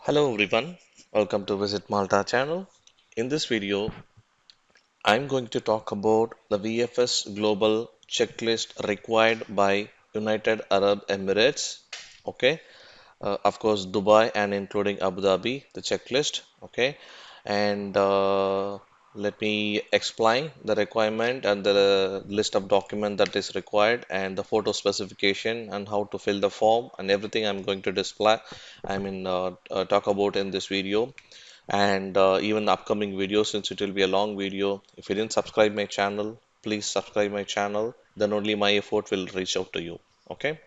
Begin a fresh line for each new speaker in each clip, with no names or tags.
Hello everyone, welcome to Visit Malta channel. In this video, I'm going to talk about the VFS Global Checklist required by United Arab Emirates. Okay, of course Dubai and including Abu Dhabi, the checklist. Okay, and let me explain the requirement and the list of document that is required and the photo specification and how to fill the form and everything I'm going to display. Talk about in this video and even upcoming videos since it will be a long video. If you didn't subscribe my channel, please subscribe my channel. Then only my effort will reach out to you. Okay.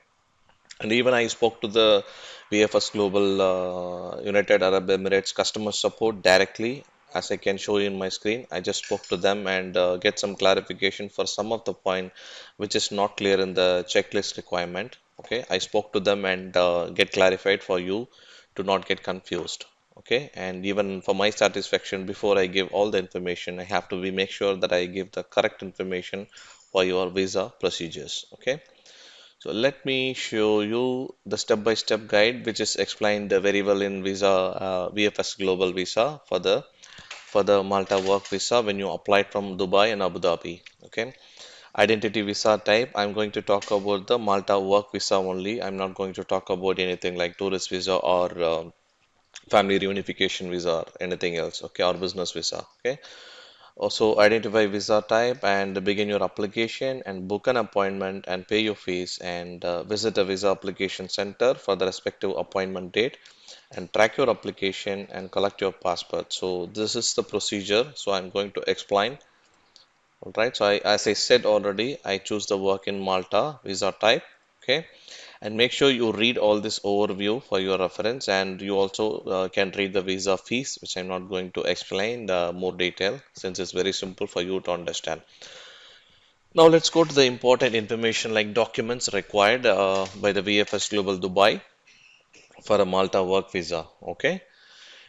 And even I spoke to the VFS Global United Arab Emirates customer support directly, as I can show you in my screen. I just spoke to them and get some clarification for some of the point which is not clear in the checklist requirement. Okay, I spoke to them and get clarified for you to not get confused. Okay, and even for my satisfaction, before I give all the information, I have to be make sure that I give the correct information for your visa procedures. Okay. So let me show you the step-by-step guide, which is explained very well in VFS Global Visa for the Malta Work Visa when you apply from Dubai and Abu Dhabi. Okay, identity visa type. I'm going to talk about the Malta Work Visa only. I'm not going to talk about anything like tourist visa or family reunification visa or anything else. Okay, or business visa. Okay. Also, identify visa type and begin your application and book an appointment and pay your fees and visit a visa application center for the respective appointment date and track your application and collect your passport. So this is the procedure. So I'm going to explain. All right. As I said already, I choose the work in Malta visa type. Okay, and make sure you read all this overview for your reference and you also can read the visa fees, which I'm not going to explain the more detail since it's very simple for you to understand. Now let's go to the important information like documents required by the VFS Global Dubai for a Malta work visa. Okay,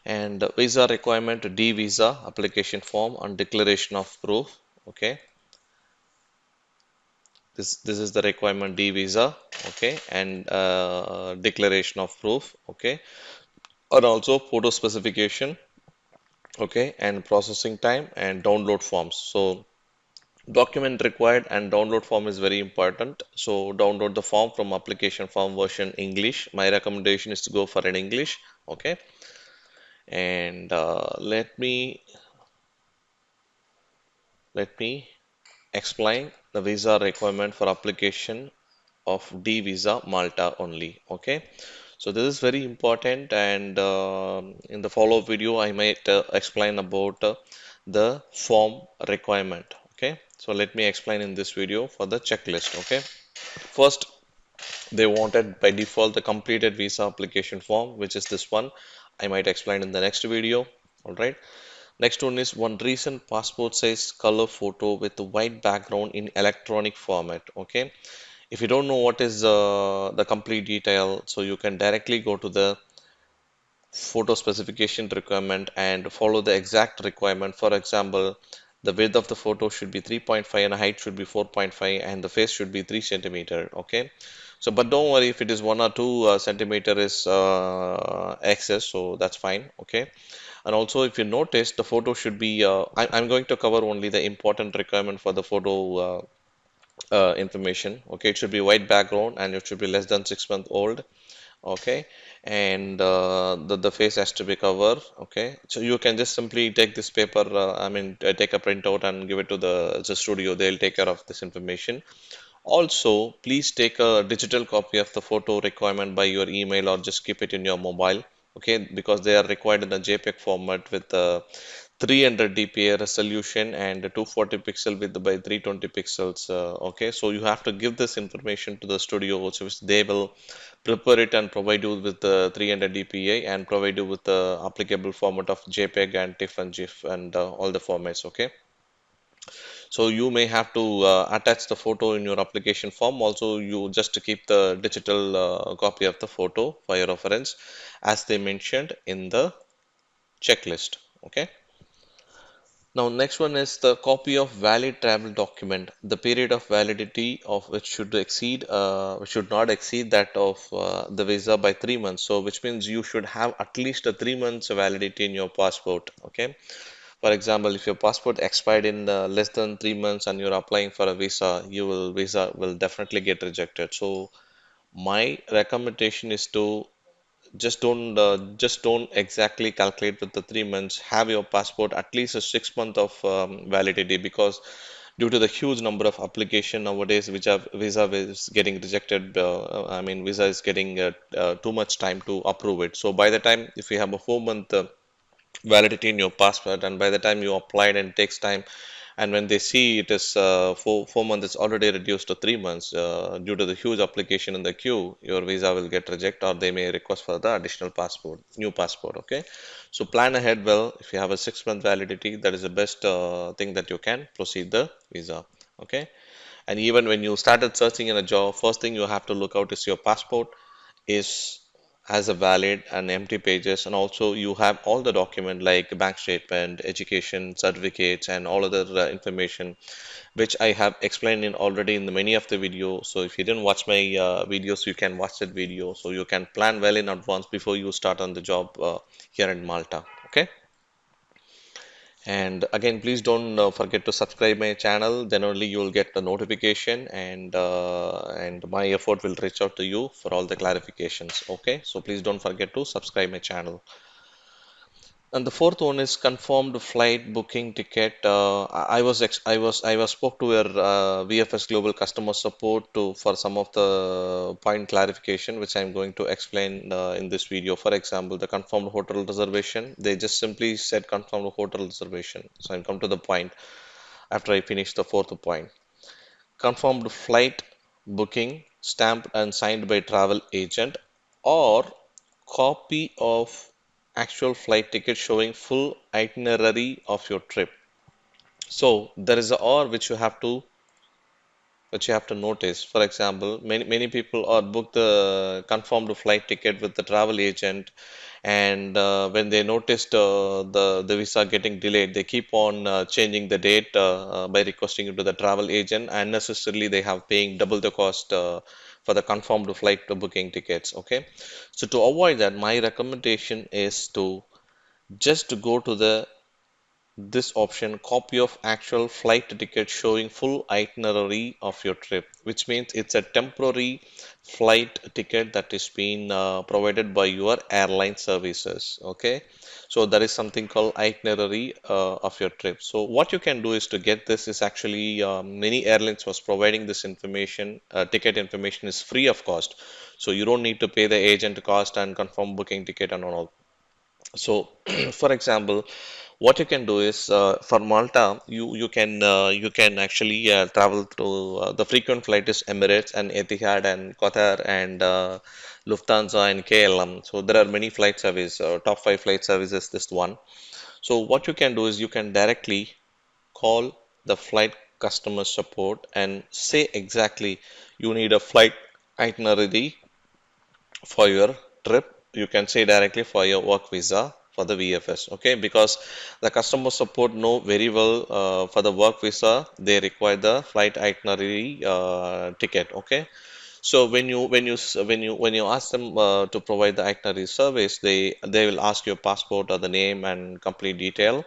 and visa requirement D visa application form and declaration of proof. Okay, this is the requirement D visa. Okay, and declaration of proof. Okay, and also photo specification, okay, and processing time and download forms. So document required and download form is very important. So download the form from application form version English. My recommendation is to go for an English. Okay, and let me explain the visa requirement for application of D visa Malta only. Okay, so this is very important, and in the follow-up video, I might explain about the form requirement. Okay, so let me explain in this video for the checklist. Okay, first they wanted by default the completed visa application form, which is this one. I might explain in the next video. All right. Next one is one recent passport size color photo with a white background in electronic format. Okay, if you don't know what is the complete detail, so you can directly go to the photo specification requirement and follow the exact requirement. For example, the width of the photo should be 3.5 and the height should be 4.5 and the face should be 3 centimeter. Okay. So, but don't worry if it is 1 or 2 centimeter is excess, so that's fine. Okay. And also, if you notice, the photo should be, I'm going to cover only the important requirement for the photo information. Okay. It should be white background and it should be less than 6 months old. Okay, and the face has to be covered. Okay, so you can just simply take this paper, take a printout and give it to the studio. They'll take care of this information. Also, please take a digital copy of the photo requirement by your email or just keep it in your mobile. Okay, because they are required in a JPEG format with 300 dpi resolution and 240 pixel width by 320 pixels. Okay, so you have to give this information to the studio, which they will prepare it and provide you with the 300 dpi and provide you with the applicable format of JPEG and TIFF and GIF and all the formats. Okay, so you may have to attach the photo in your application form. Also, you just to keep the digital copy of the photo for your reference, as they mentioned in the checklist. Okay. Now, next one is the copy of valid travel document. The period of validity of which should not exceed that of the visa by 3 months. So, which means you should have at least a 3 months validity in your passport. Okay. For example, if your passport expired in less than 3 months and you're applying for a visa, visa will definitely get rejected. So, my recommendation is to just don't exactly calculate with the 3 months. Have your passport at least a 6 month of validity, because due to the huge number of application nowadays, which are visa is getting rejected. I mean, visa is getting too much time to approve it. So by the time, if you have a 4 month validity in your passport, and by the time you applied and it takes time, and when they see it is 4 months, it's already reduced to 3 months due to the huge application in the queue, your visa will get rejected, or they may request for the additional passport, new passport. Okay, so plan ahead well. If you have a 6 month validity, that is the best thing that you can proceed the visa. Okay, and even when you started searching in a job, first thing you have to look out is your passport is has a valid and empty pages, and also you have all the document like bank statement, education certificates, and all other information which I have explained in already in the many of the videos. So if you didn't watch my videos, you can watch that video, so you can plan well in advance before you start on the job here in Malta. Okay. And again, please don't forget to subscribe my channel. Then only you will get the notification, and my effort will reach out to you for all the clarifications. Okay, so please don't forget to subscribe my channel. And the fourth one is confirmed flight booking ticket. I was spoke to your VFS Global customer support to for some of the point clarification, which I'm going to explain in this video. For example, the confirmed hotel reservation. They just simply said confirmed hotel reservation. So I'll come to the point after I finish the fourth point. Confirmed flight booking stamped and signed by travel agent, or copy of actual flight ticket showing full itinerary of your trip. So there is a or which you have to notice. For example, many people are booked the confirmed flight ticket with the travel agent, and when they noticed the visa getting delayed, they keep on changing the date by requesting it to the travel agent. Unnecessarily, they have paying double the cost for the confirmed flight booking tickets. Okay, so to avoid that, my recommendation is to just go to the this option, copy of actual flight ticket showing full itinerary of your trip, which means it's a temporary flight ticket that is being provided by your airline services. Okay, so there is something called itinerary of your trip. So what you can do is to get this is actually many airlines was providing this information. Ticket information is free of cost, so you don't need to pay the agent cost and confirm booking ticket and all. So, for example, what you can do is for Malta, you can actually travel through the frequent flight is Emirates and Etihad and Qatar and Lufthansa and KLM. So there are many flight service, top five flight services. This one. So what you can do is you can directly call the flight customer support and say exactly you need a flight itinerary for your trip. You can say directly for your work visa for the VFS. Okay, because the customer support know very well for the work visa they require the flight itinerary ticket. Okay, so when you ask them to provide the itinerary service, they will ask your passport or the name and complete detail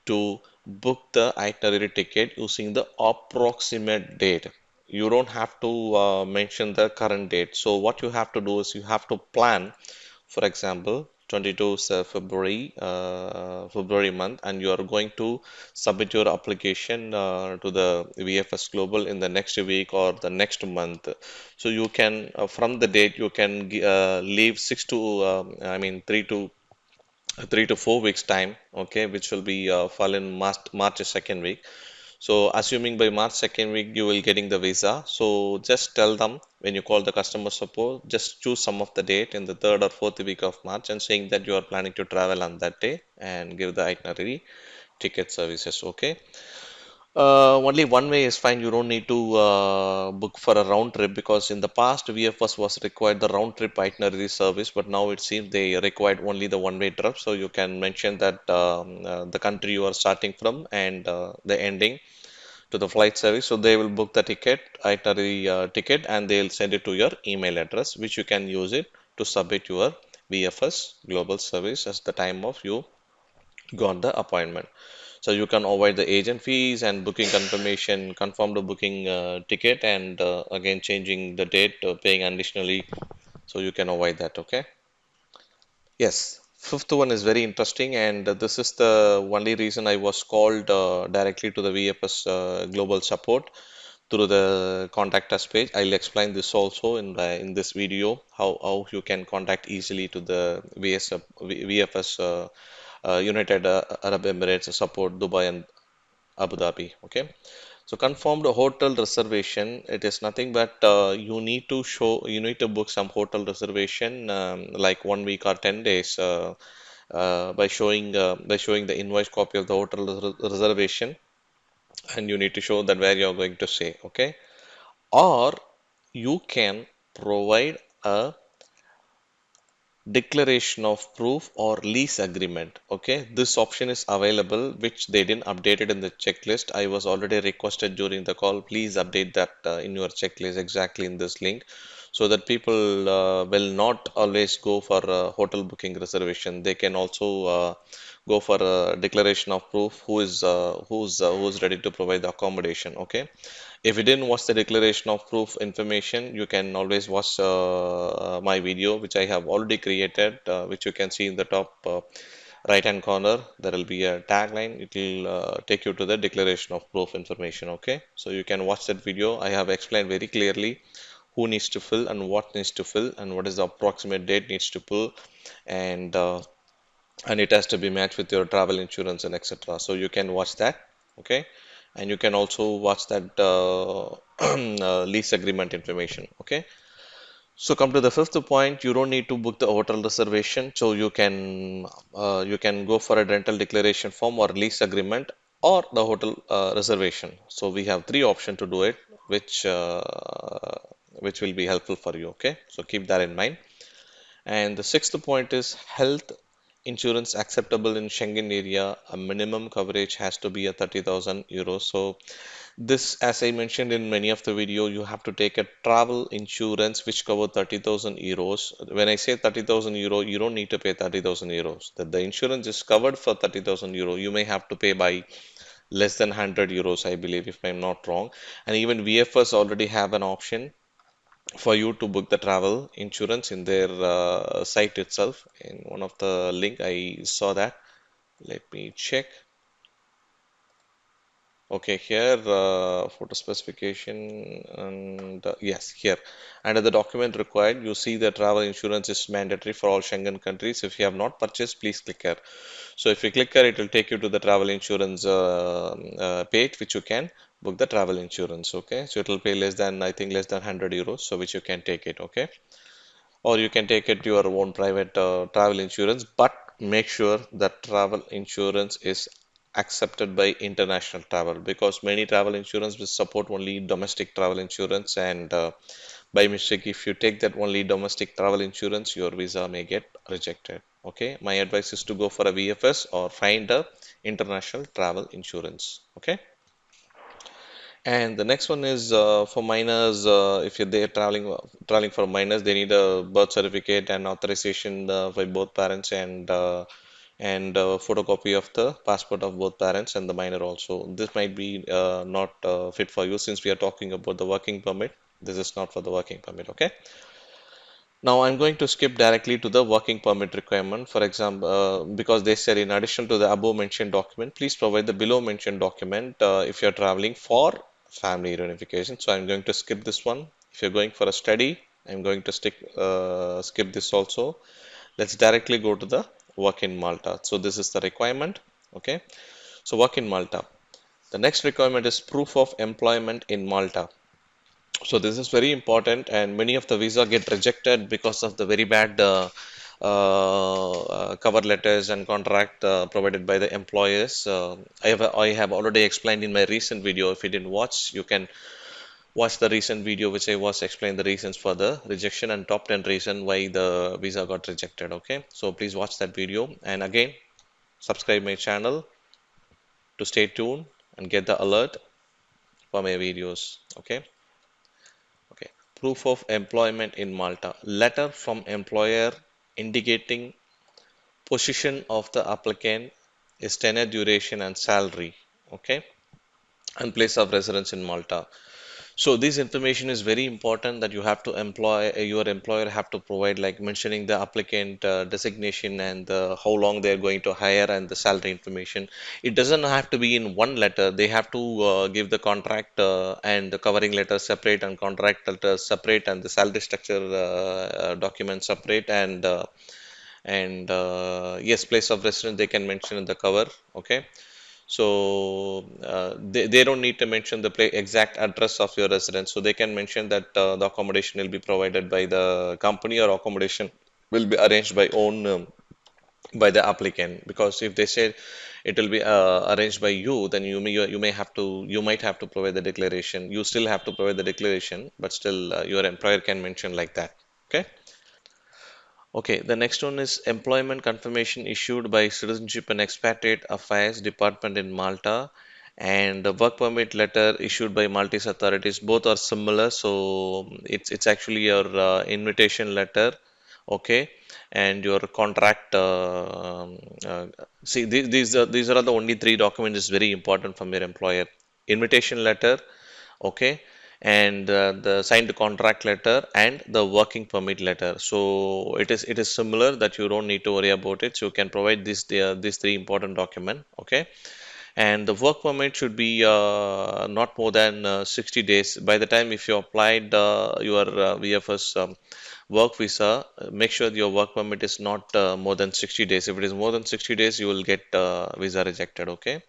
to book the itinerary ticket using the approximate date. You don't have to mention the current date. So what you have to do is you have to plan, for example, 22 February month, and you are going to submit your application to the VFS Global in the next week or the next month. So you can, from the date, you can leave I mean, 3 to 4 weeks time, okay, which will be fall in March second week. So assuming by March second week you will getting the visa, so just tell them when you call the customer support, just choose some of the date in the third or fourth week of March and saying that you are planning to travel on that day and give the itinerary ticket services. Okay. Only one way is fine. You don't need to book for a round trip because in the past VFS was required the round trip itinerary service, but now it seems they required only the one-way trip. So you can mention that the country you are starting from and the ending to the flight service. So they will book the ticket, itinerary ticket, and they'll send it to your email address, which you can use it to submit your VFS global service as the time of you got the appointment. So you can avoid the agent fees and booking confirmation, confirm the booking ticket, and again changing the date, paying additionally. So you can avoid that. Okay. Yes. Fifth one is very interesting, and this is the only reason I was called directly to the VFS Global Support through the contact us page. I'll explain this also in this video how you can contact easily to the VFS United Arab Emirates support Dubai and Abu Dhabi. Okay. So confirmed hotel reservation, it is nothing but you need to book some hotel reservation like 1 week or 10 days by showing the invoice copy of the hotel reservation, and you need to show that where you are going to stay. Okay. Or you can provide a declaration of proof or lease agreement. Okay, this option is available, which they didn't update it in the checklist. I was already requested during the call, please update that in your checklist exactly in this link, so that people will not always go for hotel booking reservation. They can also go for a declaration of proof who's ready to provide the accommodation. Okay, if you didn't watch the declaration of proof information, you can always watch my video, which I have already created, which you can see in the top right hand corner. There will be a tagline. It will take you to the declaration of proof information. Okay, so you can watch that video. I have explained very clearly who needs to fill and what needs to fill and what is the approximate date needs to pull, and it has to be matched with your travel insurance and etc. So you can watch that. Okay, and you can also watch that lease agreement information. Okay, so come to the fifth point. You don't need to book the hotel reservation, so you can go for a rental declaration form or lease agreement or the hotel reservation. So we have three options to do it, which uh, which will be helpful for you. Okay, so keep that in mind. And the sixth point is health insurance acceptable in Schengen area. A minimum coverage has to be a 30,000 euros. So this, as I mentioned in many of the video, you have to take a travel insurance which cover 30,000 euros. When I say 30,000 euro, you don't need to pay 30,000 euros. That the insurance is covered for 30,000 euro. You may have to pay by less than 100 euros, I believe, if I'm not wrong. And even VFS already have an option for you to book the travel insurance in their site itself. In one of the link, I saw that. Let me check. Okay, here photo specification and yes, here under the document required, you see the travel insurance is mandatory for all Schengen countries. If you have not purchased, please click here. So if you click here, it will take you to the travel insurance page, which you can book the travel insurance. Okay, so it will pay less than I think less than 100 euros, so which you can take it. Okay, or you can take it to your own private travel insurance, but make sure that travel insurance is accepted by international travel, because many travel insurance will support only domestic travel insurance, and by mistake if you take that only domestic travel insurance, your visa may get rejected. Okay, my advice is to go for a VFS or find a international travel insurance. Okay. And the next one is for minors. If you're there traveling for minors, they need a birth certificate and authorization by both parents, and photocopy of the passport of both parents and the minor also. This might be not fit for you since we are talking about the working permit. This is not for the working permit. Okay. Now I'm going to skip directly to the working permit requirement. For example, because they said in addition to the above mentioned document, please provide the below mentioned document if you're traveling for family reunification. So I'm going to skip this one. If you're going for a study, I'm going to skip this also. Let's directly go to the work in Malta. So this is the requirement. Okay. So work in Malta. The next requirement is proof of employment in Malta. So this is very important, and many of the visa get rejected because of the very bad cover letters and contract provided by the employers. I have already explained in my recent video. If you didn't watch, you can watch the recent video which I was explain the reasons for the rejection and top 10 reason why the visa got rejected. Okay, so please watch that video, and again subscribe my channel to stay tuned and get the alert for my videos. Okay. Okay. Proof of employment in Malta. Letter from employer indicating position of the applicant, is tenure, duration, and salary. Okay. And place of residence in Malta. So this information is very important that you have to employ your employer have to provide, like mentioning the applicant designation and how long they are going to hire and the salary information. It doesn't have to be in one letter. They have to give the contract and the covering letter separate and contract letter separate and the salary structure document separate, and yes, place of residence they can mention in the cover. Okay. So they don't need to mention the exact address of your residence. So they can mention that the accommodation will be provided by the company or accommodation will be arranged by own by the applicant. Because if they say it will be arranged by you, then you might have to provide the declaration. You still have to provide the declaration, but still your employer can mention like that. Okay. Okay, the next one is employment confirmation issued by Citizenship and Expatriate Affairs Department in Malta, and the work permit letter issued by Maltese authorities. Both are similar, so it's actually your invitation letter, okay, and your contract. See, these are the only three documents is very important from your employer. Invitation letter, okay, and the signed contract letter and the working permit letter. So it is similar that you don't need to worry about it. So you can provide these three important document, okay. And the work permit should be not more than 60 days. By the time if you applied your VFS work visa, make sure your work permit is not more than 60 days. If it is more than 60 days, you will get visa rejected, okay.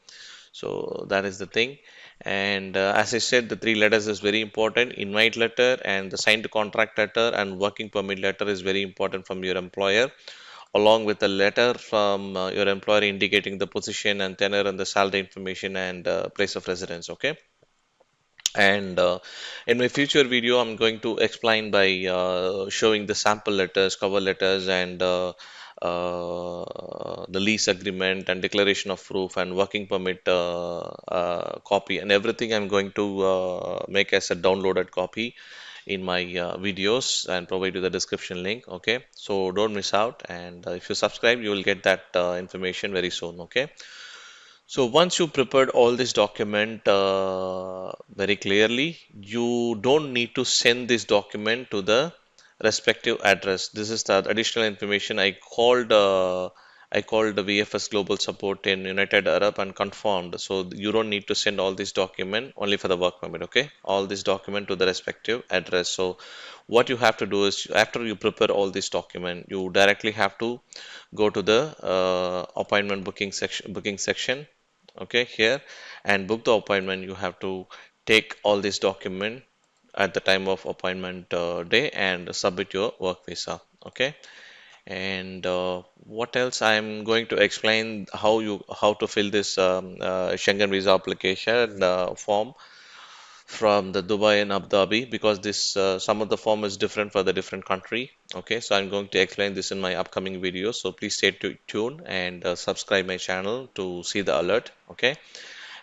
So that is the thing. And as I said, the three letters is very important. Invite letter and the signed contract letter and working permit letter is very important from your employer, along with a letter from your employer indicating the position and tenure and the salary information and place of residence. Okay. And in my future video, I'm going to explain by showing the sample letters, cover letters, and the lease agreement and declaration of proof and working permit copy and everything. I'm going to make as a downloaded copy in my videos and provide you the description link. Okay, so don't miss out. And if you subscribe, you will get that information very soon. Okay. So once you prepared all this document very clearly, you don't need to send this document to the respective address. This is the additional information I called the VFS Global Support in United Arab and confirmed. So you don't need to send all this document only for the work permit. Okay, all this document to the respective address. So what you have to do is after you prepare all this document, you directly have to go to the appointment booking section, okay, here, and book the appointment. You have to take all this document at the time of appointment day and submit your work visa, okay. And what else I'm going to explain how to fill this Schengen visa application form from the Dubai and Abu Dhabi, because this some of the form is different for the different country. Okay, so I'm going to explain this in my upcoming video. So please stay tuned and subscribe my channel to see the alert. Okay,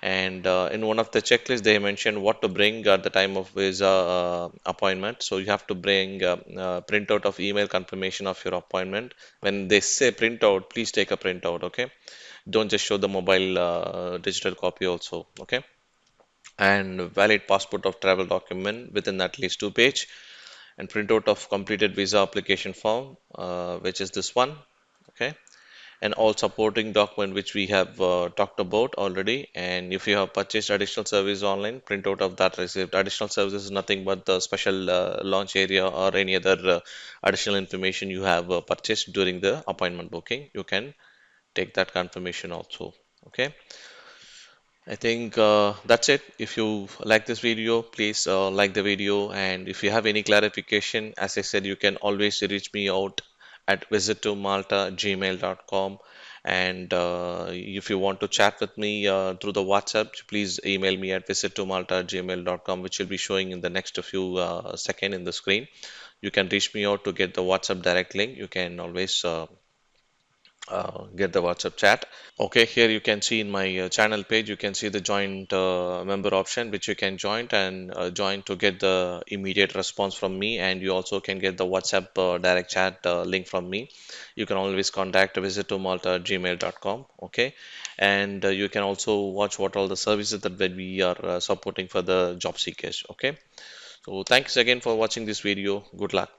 and in one of the checklists they mentioned what to bring at the time of visa appointment. So you have to bring printout of email confirmation of your appointment. When they say printout, please take a printout. Okay, don't just show the mobile digital copy also. Okay, and valid passport of travel document within at least 2 page, and printout of completed visa application form, which is this one. Okay, and all supporting document which we have talked about already. And if you have purchased additional service online, printout of that receipt. Additional service is nothing but the special launch area or any other additional information you have purchased during the appointment booking. You can take that confirmation also. Okay, I think that's it. If you like this video, please like the video. And if you have any clarification, as I said, you can always reach me out at visittomalta@gmail.com. And if you want to chat with me through the WhatsApp, please email me at visittomalta@gmail.com, which will be showing in the next few seconds in the screen. You can reach me out to get the WhatsApp direct link. You can always get the WhatsApp chat. Okay, here you can see in my channel page, you can see the joint member option, which you can join and join to get the immediate response from me. And you also can get the WhatsApp direct chat link from me. You can always contact visit to malta@gmail.com. Okay, and you can also watch what all the services that we are supporting for the job seekers. Okay, so thanks again for watching this video. Good luck.